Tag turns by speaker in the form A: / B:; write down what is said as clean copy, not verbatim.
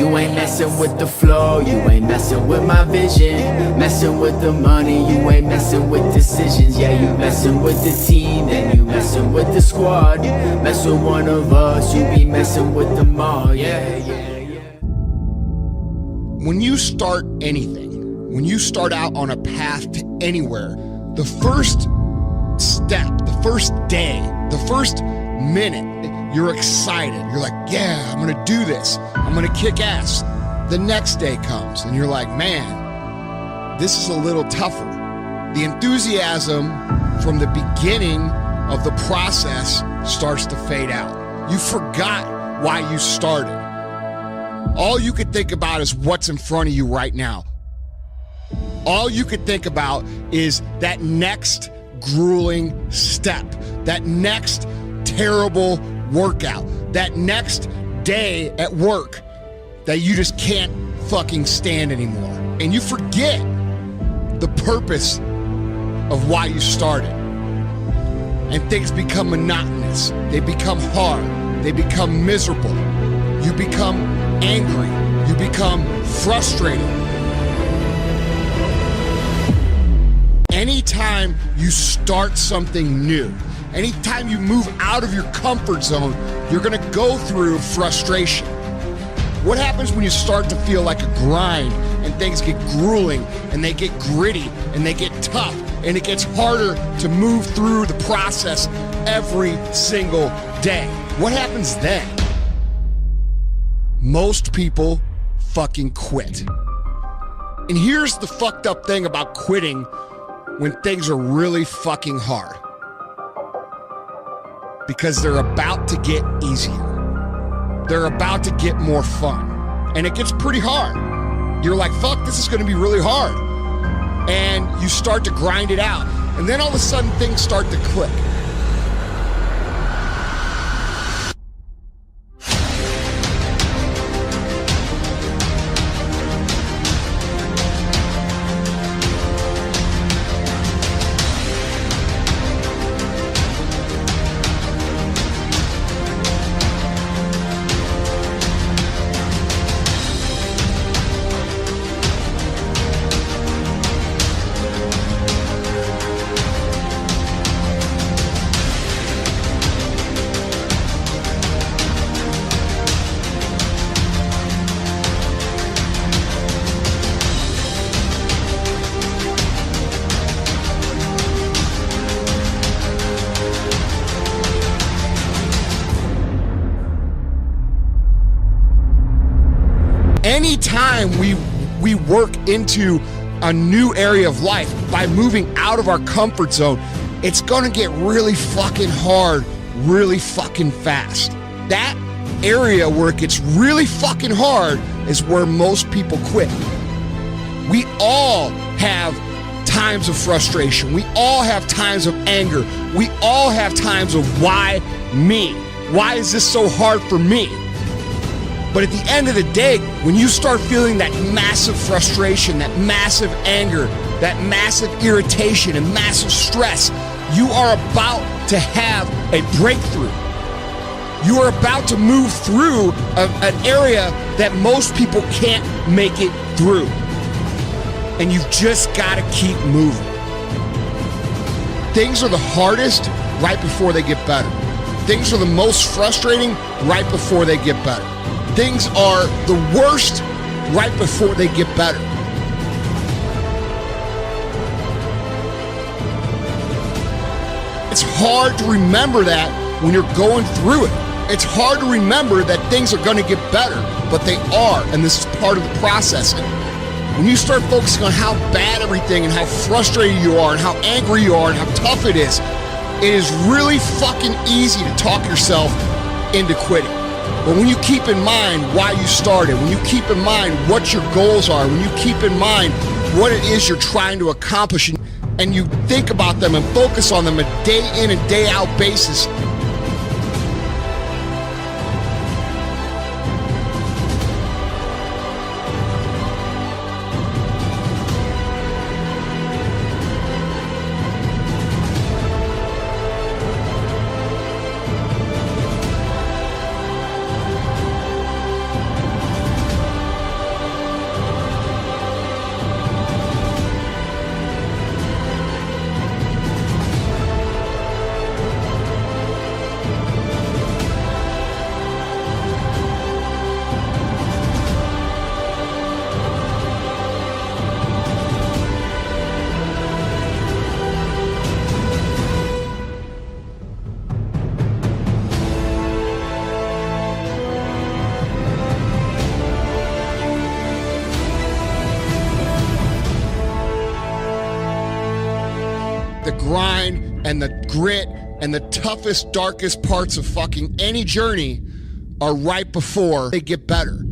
A: You ain't messing with the flow, you ain't messing with my vision. Messing with the money, you ain't messing with decisions. Yeah, you messing with the team, then you messing with the squad. Mess with one of us, you be messing with them all. Yeah, yeah, yeah.
B: When you start anything, when you start out on a path to anywhere, the first step, the first day, the first minute, you're excited. You're like, yeah, I'm gonna do this. I'm gonna kick ass. The next day comes and you're like, man, this is a little tougher. The enthusiasm from the beginning of the process starts to fade out. You forgot why you started. All you could think about is what's in front of you right now. All you could think about is that next grueling step, that next terrible workout, that next day at work that you just can't fucking stand anymore. And you forget the purpose of why you started. And things become monotonous. They become hard. They become miserable. You become angry. You become frustrated. Anytime you start something new, anytime you move out of your comfort zone, you're gonna go through frustration. What happens when you start to feel like a grind and things get grueling and they get gritty and they get tough and it gets harder to move through the process every single day? What happens then? Most people fucking quit. And here's the fucked up thing about quitting when things are really fucking hard. Because they're about to get easier. They're about to get more fun. And it gets pretty hard. You're like, fuck, this is gonna be really hard. And you start to grind it out. And then all of a sudden things start to click. Anytime we work into a new area of life by moving out of our comfort zone, it's gonna get really fucking hard, really fucking fast. That area where it gets really fucking hard is where most people quit. We all have times of frustration. We all have times of anger. We all have times of why me? Why is this so hard for me? But at the end of the day, when you start feeling that massive frustration, that massive anger, that massive irritation and massive stress, you are about to have a breakthrough. You are about to move through an area that most people can't make it through. And you've just got to keep moving. Things are the hardest right before they get better. Things are the most frustrating right before they get better. Things are the worst right before they get better. It's hard to remember that when you're going through it. It's hard to remember that things are going to get better, but they are, and this is part of the process. When you start focusing on how bad everything and how frustrated you are and how angry you are and how tough it is really fucking easy to talk yourself into quitting. But when you keep in mind why you started, when you keep in mind what your goals are, when you keep in mind what it is you're trying to accomplish, and you think about them and focus on them a day in and day out basis, grind and the grit and the toughest, darkest parts of fucking any journey are right before they get better.